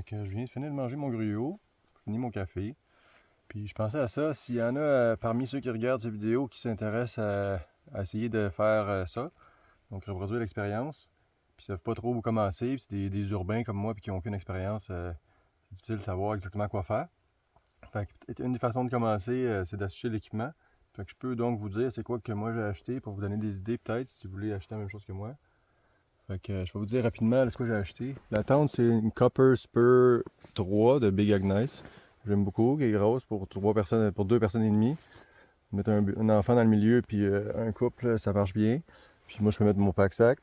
Fait que je viens de finir de manger mon gruau, fini mon café. Puis je pensais à ça, s'il y en a parmi ceux qui regardent ces vidéos qui s'intéressent à essayer de faire ça, donc reproduire l'expérience, puis ils savent pas trop où commencer, puis c'est des urbains comme moi puis qui n'ont aucune expérience, c'est difficile de savoir exactement quoi faire. Fait que une des façons de commencer, c'est d'acheter l'équipement. Fait que je peux donc vous dire c'est quoi que moi j'ai acheté pour vous donner des idées peut-être si vous voulez acheter la même chose que moi. Fait que je vais vous dire rapidement ce que j'ai acheté. La tente, c'est une Copper Spur 3 de Big Agnes. J'aime beaucoup, qui est grosse pour 2 personnes et demie. Mettre un enfant dans le milieu puis un couple, ça marche bien. Puis moi, je peux mettre mon pack-sac.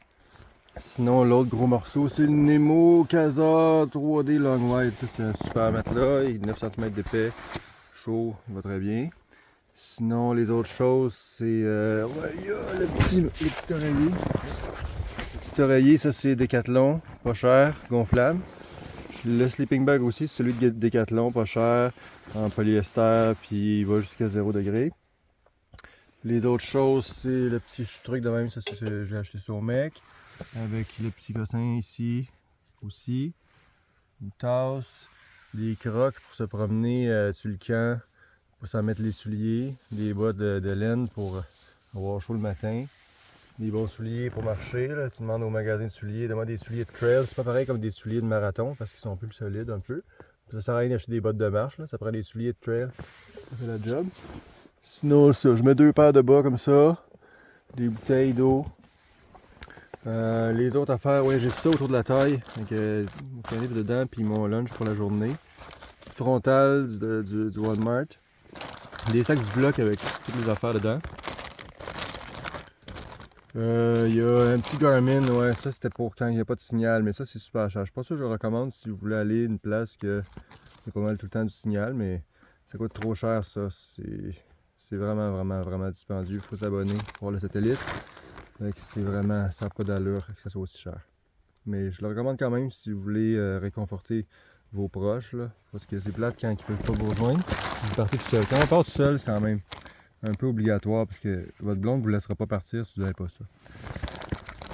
Sinon, l'autre gros morceau, c'est le Nemo Casa 3D Long Wide. Ça, c'est un super matelas. Il est 9 cm d'épais. Chaud, il va très bien. Sinon, les autres choses, c'est ouais, il y a le petit oreiller. Petit oreiller, ça c'est Decathlon, pas cher, gonflable. Le sleeping bag aussi, c'est celui de Decathlon, pas cher, en polyester, puis il va jusqu'à 0 degré. Les autres choses, c'est le petit truc de même, ça j'ai acheté sur Mec, avec le petit cossin ici aussi, une tasse, des crocs pour se promener sur le camp, pour s'en mettre les souliers, des bottes de laine pour avoir chaud le matin. Des bons souliers pour marcher, là. Tu demandes au magasin de souliers, demande des souliers de trail. C'est pas pareil comme des souliers de marathon parce qu'ils sont plus solides un peu. Ça sert à rien d'acheter des bottes de marche, là. Ça prend des souliers de trail. Ça fait la job. Sinon, ça, je mets 2 paires de bas comme ça. Des bouteilles d'eau. Les autres affaires, ouais, j'ai ça autour de la taille. Donc, mon livre dedans, puis mon lunch pour la journée. Petite frontale du Walmart. Des sacs Ziploc avec toutes les affaires dedans. Il y a un petit Garmin, ouais, ça c'était pour quand il n'y a pas de signal, mais ça c'est super cher. Je suis pas sûr que je le recommande si vous voulez aller à une place que il y a pas mal tout le temps du signal, mais ça coûte trop cher ça. C'est vraiment dispendieux. Il faut s'abonner pour voir le satellite. C'est vraiment, ça n'a pas d'allure que ça soit aussi cher. Mais je le recommande quand même si vous voulez réconforter vos proches, là, parce que c'est plate quand ils ne peuvent pas vous rejoindre. Si vous partez tout seul. Quand on part tout seul, c'est quand même un peu obligatoire parce que votre blonde ne vous laissera pas partir si vous n'avez pas ça.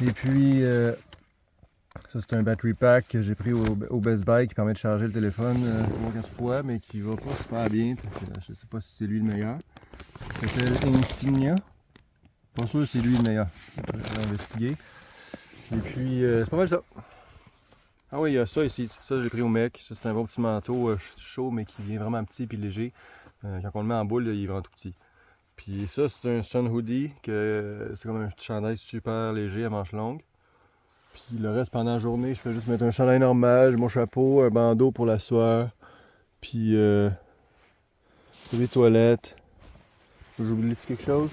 Et puis, ça c'est un battery pack que j'ai pris au Best Buy qui permet de charger le téléphone 3-4 fois, mais qui va pas super bien. Je ne sais pas si c'est lui le meilleur. Il s'appelle Insignia. Pas sûr si c'est lui le meilleur. Je vais investiguer. Et puis, c'est pas mal ça. Ah oui, il y a ça ici. Ça, j'ai pris au mec. Ça, c'est un bon petit manteau chaud, mais qui vient vraiment petit et léger. Quand on le met en boule, là, il est vraiment tout petit. Puis ça, c'est un sun hoodie, que c'est comme un chandail super léger à manches longues. Puis le reste, pendant la journée, je fais juste mettre un chandail normal, mon chapeau, un bandeau pour la sueur, puis les toilettes. J'ai oublié quelque chose?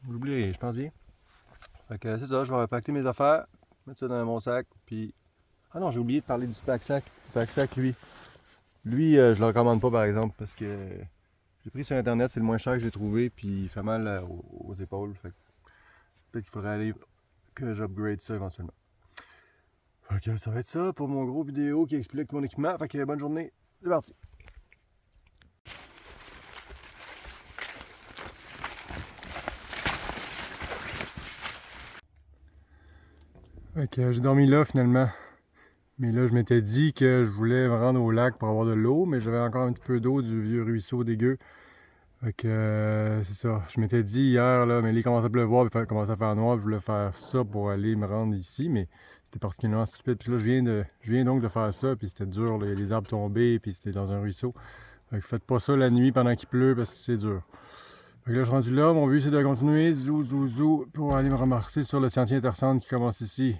J'ai oublié, je pense bien. Fait que c'est ça, je vais repacter mes affaires, mettre ça dans mon sac, puis... Ah non, j'ai oublié de parler du pack-sac. Le pack-sac, lui, je le recommande pas par exemple, parce que j'ai pris sur internet, c'est le moins cher que j'ai trouvé, puis il fait mal aux épaules. Fait que peut-être qu'il faudrait aller que j'upgrade ça éventuellement. Fait que ça va être ça pour mon gros vidéo qui explique mon équipement. Fait que bonne journée, c'est parti! Fait que j'ai dormi là finalement. Mais là, je m'étais dit que je voulais me rendre au lac pour avoir de l'eau, mais j'avais encore un petit peu d'eau du vieux ruisseau dégueu. Fait que c'est ça. Je m'étais dit hier, là, mais il commençait à pleuvoir, puis il commençait à faire noir, puis je voulais faire ça pour aller me rendre ici, mais c'était particulièrement stupide. Puis là, je viens donc de faire ça, puis c'était dur, les arbres tombaient, puis c'était dans un ruisseau. Fait que faites pas ça la nuit pendant qu'il pleut, parce que c'est dur. Fait que là, je suis rendu là. Mon but, c'est de continuer, zou, pour aller me ramasser sur le sentier Intercentre qui commence ici.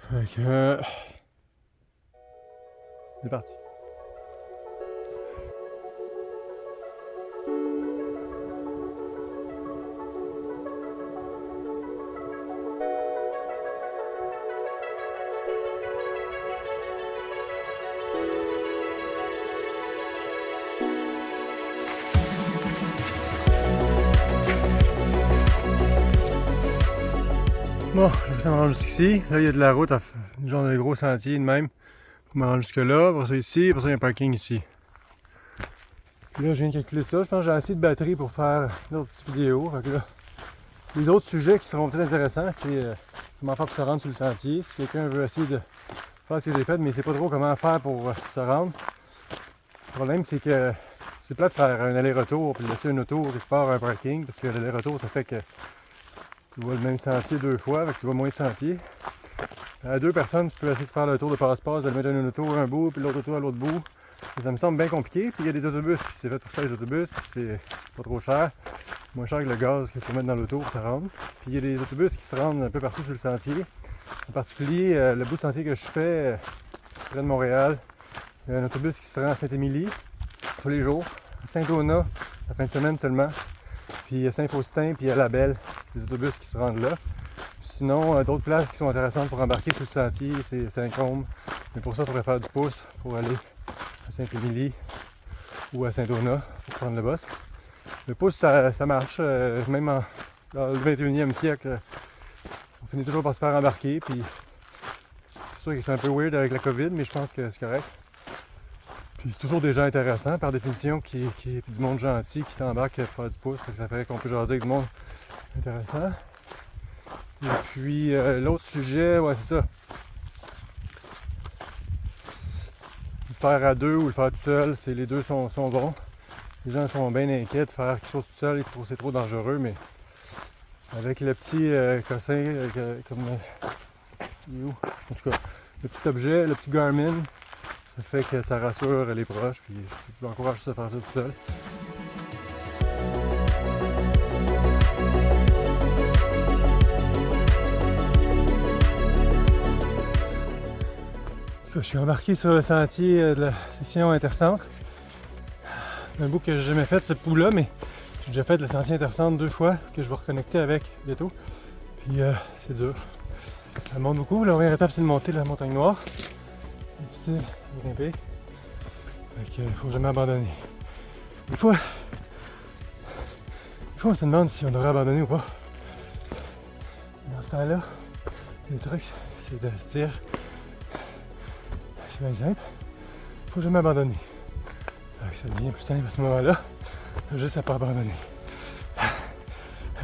Fait que... c'est parti. Bon, ça me rend jusqu'ici. Là, il y a de la route, une genre de gros sentier de même. Pour me rendre jusque là. Pour ça ici, pour ça il y a un parking ici. Puis là, je viens de calculer ça. Je pense que j'ai assez de batterie pour faire une autre petite vidéo. Fait que là, Les autres sujets qui seront peut-être intéressants, c'est comment faire pour se rendre sur le sentier. Si quelqu'un veut essayer de faire ce que j'ai fait, mais il ne sait pas trop comment faire pour se rendre. Le problème, c'est que c'est plate de faire un aller-retour puis laisser une auto quelque part à un parking, parce que l'aller-retour, ça fait que tu vois le même sentier 2 fois, avec tu vois moins de sentiers. À 2 personnes, tu peux essayer de faire le tour de passe-passe, de mettre une auto à un bout, puis l'autre auto à l'autre bout. Et ça me semble bien compliqué. Puis il y a des autobus, puis c'est fait pour ça les autobus, puis c'est pas trop cher. Moins cher que le gaz qu'il faut mettre dans l'auto pour te rendre. Puis il y a des autobus qui se rendent un peu partout sur le sentier. En particulier, le bout de sentier que je fais, près de Montréal, il y a un autobus qui se rend à Saint-Émilie tous les jours, à Saint-Donat, la fin de semaine seulement. Puis à Saint-Faustin, puis à La Belle, des autobus qui se rendent là. Sinon, d'autres places qui sont intéressantes pour embarquer sur le sentier, c'est Saint-Côme. Mais pour ça, il faudrait faire du pouce pour aller à Saint-Émilie ou à Saint-Donat pour prendre le bus. Le pouce, ça marche, même dans le 21e siècle. On finit toujours par se faire embarquer, puis c'est sûr que c'est un peu weird avec la COVID, mais je pense que c'est correct. Puis c'est toujours des gens intéressants, par définition, puis du monde gentil qui t'embarque pour faire du pouce, ça fait qu'on peut jaser avec du monde intéressant. Et puis l'autre sujet, ouais, c'est ça. Le faire à deux ou le faire tout seul, les deux sont bons. Les gens sont bien inquiets de faire quelque chose tout seul, c'est trop dangereux, mais avec le petit cossin, comme en tout cas, le petit objet, le petit Garmin, ça fait que ça rassure les proches, puis je l'encourage à faire ça tout seul. Je suis embarqué sur le sentier de la section intercentre. Un bout que j'ai jamais fait, ce bout-là, mais j'ai déjà fait le sentier intercentre 2 fois, que je vais reconnecter avec bientôt. Puis c'est dur. Ça monte beaucoup. La première étape, c'est de monter la montagne noire. C'est difficile à grimper. Donc il faut jamais abandonner. Des fois, on se demande si on devrait abandonner ou pas. Dans ce temps-là, le truc, c'est de se dire, c'est bien simple, il faut jamais abandonner. Donc ça devient plus simple à ce moment-là, juste à pas abandonner.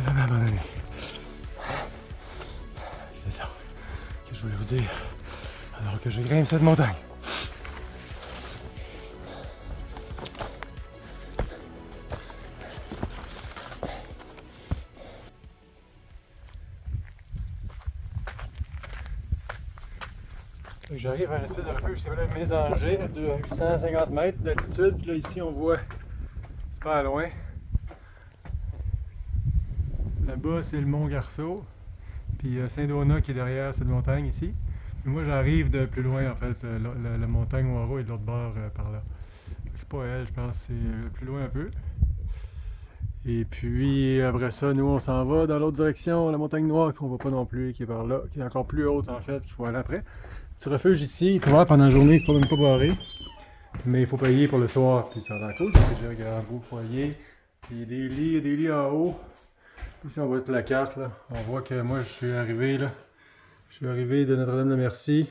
Jamais abandonner. C'est ça que je voulais vous dire alors que je grimpe cette montagne. J'arrive à une espèce de refuge qui s'appelle Mésanger, de 850 mètres d'altitude. Puis là, ici, on voit, c'est pas loin. Là-bas, c'est le mont Garceau. Puis Saint-Donat qui est derrière cette montagne ici. Puis moi, j'arrive de plus loin, en fait. La montagne Moiro est de l'autre bord par là. C'est pas elle, je pense, c'est plus loin un peu. Et puis après ça, nous, on s'en va dans l'autre direction, la montagne noire qu'on voit pas non plus, qui est par là, qui est encore plus haute, en fait, qu'il faut aller après. Petit refuge ici, tu vois, pendant la journée, c'est pas même pas barré. Mais il faut payer pour le soir, puis ça a l'air cool, parce que j'ai un beau foyer. Puis il y a des lits en haut. Ici, on voit toute la carte, là. On voit que moi, je suis arrivé, là. Je suis arrivé de Notre-Dame-de-Merci.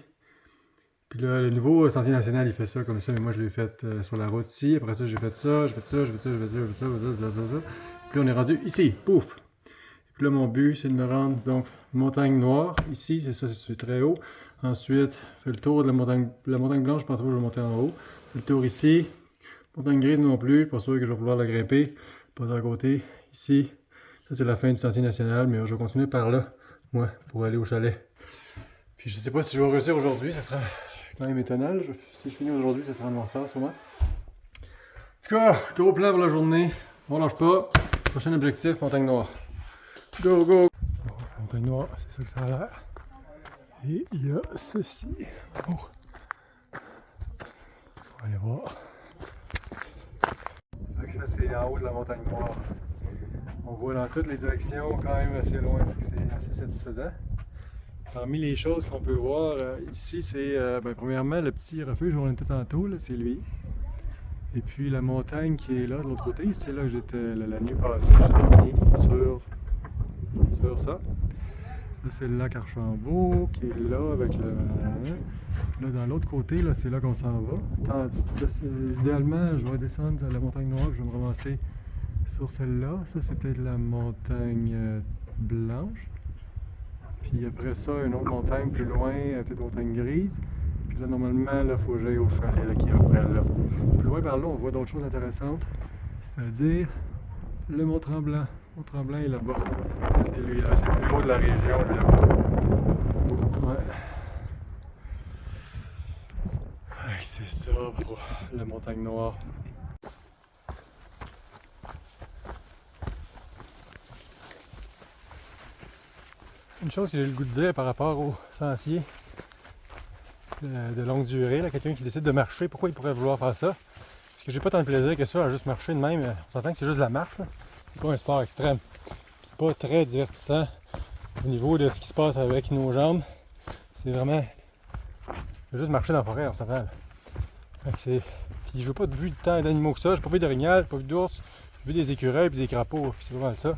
Puis là, le nouveau Sentier National, il fait ça comme ça, mais moi, je l'ai fait sur la route ici. Après ça, j'ai fait ça, j'ai fait ça, j'ai fait ça, j'ai fait ça, j'ai fait ça, j'ai fait ça. Puis là, on est rendu ici, pouf! Et puis là, mon but, c'est de me rendre, donc, montagne noire. Ici, c'est ça, c'est très haut. Ensuite, je fais le tour de la montagne blanche, je pense pas que je vais monter en haut. Je fais le tour ici. Montagne grise non plus, pas sûr que je vais vouloir la grimper. Pas à côté, ici. Ça, c'est la fin du Sentier National, mais je vais continuer par là, moi, pour aller au chalet. Puis je sais pas si je vais réussir aujourd'hui, ça sera quand même étonnant. Si je finis aujourd'hui, ça sera un noirceur, sûrement. En tout cas, gros plan pour la journée. On lâche pas. Prochain objectif, montagne noire. Go, go! Bon, montagne noire, c'est ça que ça a l'air. Et il y a ceci. Oh. On va aller voir. Fait que ça, c'est en haut de la montagne noire. On voit dans toutes les directions, quand même assez loin. C'est assez satisfaisant. Parmi les choses qu'on peut voir ici, c'est premièrement le petit refuge où on était tantôt, c'est lui. Et puis la montagne qui est là de l'autre côté, c'est là que j'étais la nuit passée, j'ai dormi sur ça. Là, c'est le lac Archambault qui est là avec le. Là, dans l'autre côté, là, c'est là qu'on s'en va. Idéalement, je vais descendre à la montagne noire, je vais me ramasser sur celle-là. Ça, c'est peut-être la montagne blanche. Puis après ça, une autre montagne plus loin, peut-être montagne grise. Puis là, normalement, il faut que j'aille au chalet là, qui est après là. Plus loin par là, on voit d'autres choses intéressantes. C'est-à-dire le Mont-Tremblant. Le Mont-Tremblant est là-bas. C'est lui là, c'est le plus haut de la région, lui, là-bas. Ouais. C'est ça pour la montagne noire. Une chose que j'ai le goût de dire par rapport aux sentiers de longue durée, quelqu'un qui décide de marcher, pourquoi il pourrait vouloir faire ça? Parce que j'ai pas tant de plaisir que ça à juste marcher de même. On s'entend que c'est juste de la marche. C'est pas un sport extrême. C'est pas très divertissant au niveau de ce qui se passe avec nos jambes. C'est vraiment juste marcher dans la forêt, on s'entend. Puis je veux pas de vue de tant d'animaux que ça. J'ai pas vu d'orignal, pas vu d'ours, j'ai vu des écureuils et des crapauds. C'est pas mal ça.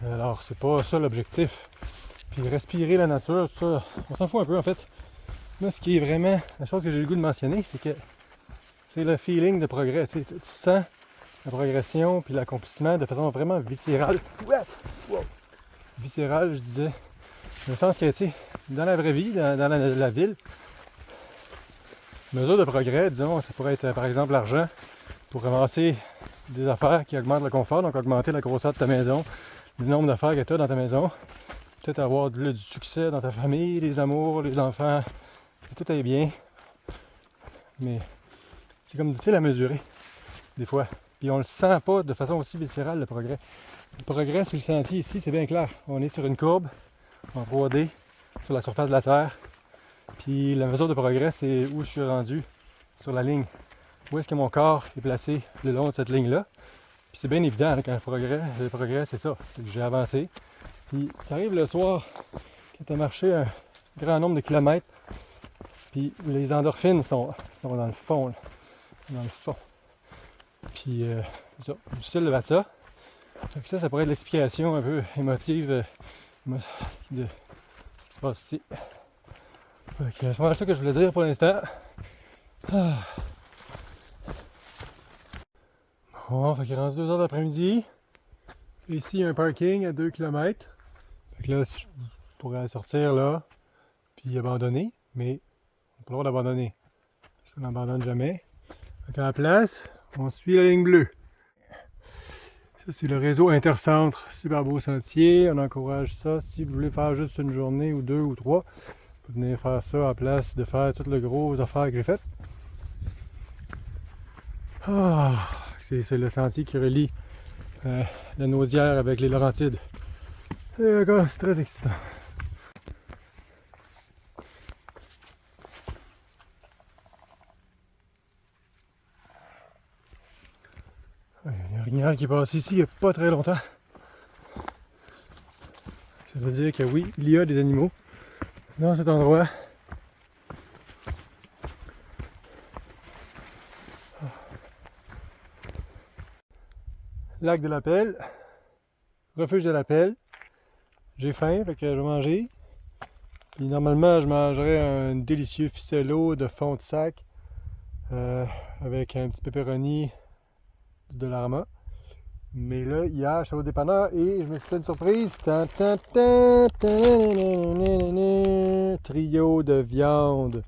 Alors c'est pas ça l'objectif. Puis respirer la nature, tout ça, on s'en fout un peu en fait. Moi, ce qui est vraiment la chose que j'ai le goût de mentionner, c'est que c'est le feeling de progrès. Tu sens la progression puis l'accomplissement de façon vraiment viscérale. Wow. Viscérale, je disais. Dans le sens que, tu sais, dans la vraie vie, dans la ville, mesure de progrès, disons, ça pourrait être par exemple l'argent pour ramasser des affaires qui augmentent le confort, donc augmenter la grosseur de ta maison, le nombre d'affaires que tu as dans ta maison. Peut-être avoir du succès dans ta famille, les amours, les enfants, que tout est bien. Mais c'est comme difficile à mesurer, des fois. Puis on le sent pas de façon aussi viscérale, le progrès. Le progrès sur le sentier ici, c'est bien clair. On est sur une courbe en 3D, sur la surface de la Terre. Puis la mesure de progrès, c'est où je suis rendu sur la ligne. Où est-ce que mon corps est placé le long de cette ligne-là. Puis c'est bien évident, quand le progrès, c'est ça. C'est que j'ai avancé. Puis tu arrives le soir, quand tu as marché un grand nombre de kilomètres, puis les endorphines sont dans le fond. Là, dans le fond. Puis c'est ça, du style de Vatsa. Donc ça pourrait être l'explication un peu émotive de ce qui se passe ici. C'est vraiment ça que je voulais dire pour l'instant. Bon, fait qu'il est rendu 2h d'après-midi. Ici, il y a un parking à 2 km. Fait que là, je pourrais sortir là, puis abandonner, mais on n'a pas le droit d'abandonner. Parce qu'on n'abandonne jamais. Fait qu'à la place, on suit la ligne bleue. Ça, c'est le réseau Intercentre. Super beau sentier. On encourage ça. Si vous voulez faire juste une journée ou 2 ou 3, vous venez faire ça à la place de faire toutes les grosses affaires que j'ai faites. C'est le sentier qui relie la Nausière avec les Laurentides. C'est très excitant. Il y a un orignal qui est passé ici il n'y a pas très longtemps. Ça veut dire que oui, il y a des animaux dans cet endroit. Lac de la Pelle, refuge de la Pelle. J'ai faim, fait que je vais manger. Puis normalement, je mangerais un délicieux ficello de fond de sac avec un petit pepperoni du Dollarama. Mais là, hier, je suis au dépanneur et je me suis fait une surprise. Trio de viande.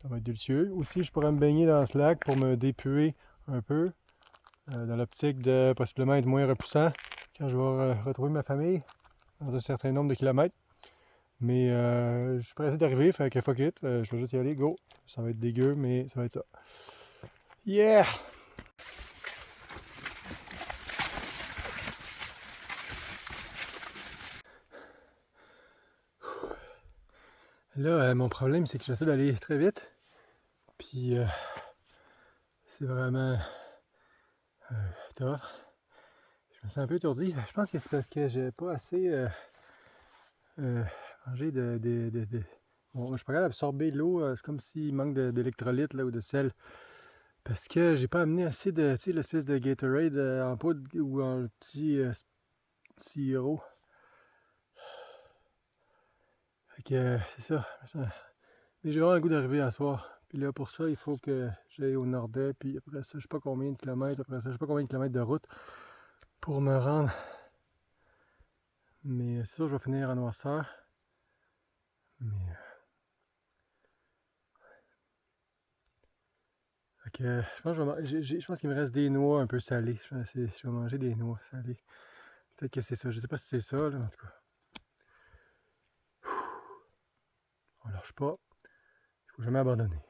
Ça va être délicieux. Aussi, je pourrais me baigner dans ce lac pour me dépuer un peu. Dans l'optique de possiblement être moins repoussant quand je vais retrouver ma famille dans un certain nombre de kilomètres. Mais je suis pressé d'arriver, fait que fuck it, je vais juste y aller, go. Ça va être dégueu, mais ça va être ça. Yeah! Là, mon problème, c'est que j'essaie d'aller très vite. Puis c'est vraiment tough. Je me sens un peu étourdi. Je pense que c'est parce que j'ai pas assez mangé Bon, je suis pas capable d'absorber l'eau. C'est comme s'il manque d'électrolytes ou de sel. Parce que j'ai pas amené assez de, tu sais, l'espèce de Gatorade en poudre ou en petit sirop. Fait que c'est ça. Mais j'ai vraiment le goût d'arriver à soir. Puis là, pour ça, il faut que j'aille au Nordais. Puis après ça, je sais pas combien de kilomètres. Après ça, je sais pas combien de kilomètres de route pour me rendre Mais c'est sûr que je vais finir en noirceur. Mais... Fait que, je pense qu'il me reste des noix un peu salées. Je vais manger des noix salées. Peut-être que c'est ça. Je sais pas si c'est ça, là, en tout cas. On lâche pas. Il faut jamais abandonner.